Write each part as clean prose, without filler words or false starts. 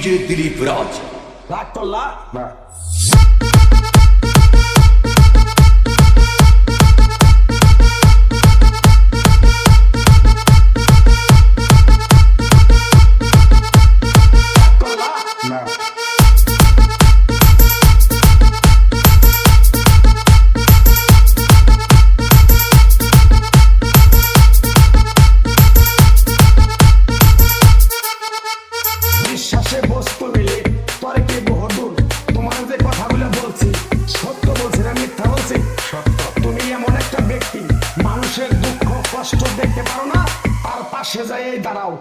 DJ Dilip রাজ। রাগ করলা না। বিশ্বাসে বস্তু মিলে তরে কি বহুদূর। তোমার যে কথাগুলো বলছি সত্য বলছি না মিথ্যা বলছি? সত্য। তুমি এমন একটা ব্যক্তি মানুষের দুঃখ কষ্ট দেখতে পারো না, তার পাশে যাই দাঁড়াও।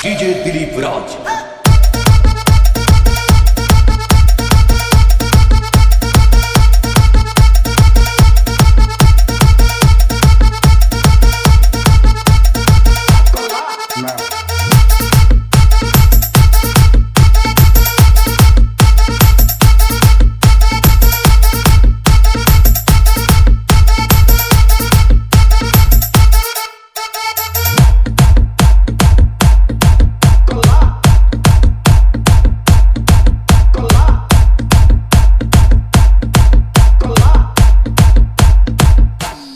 ডিজে দিলীপ রাজ।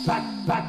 Back, back,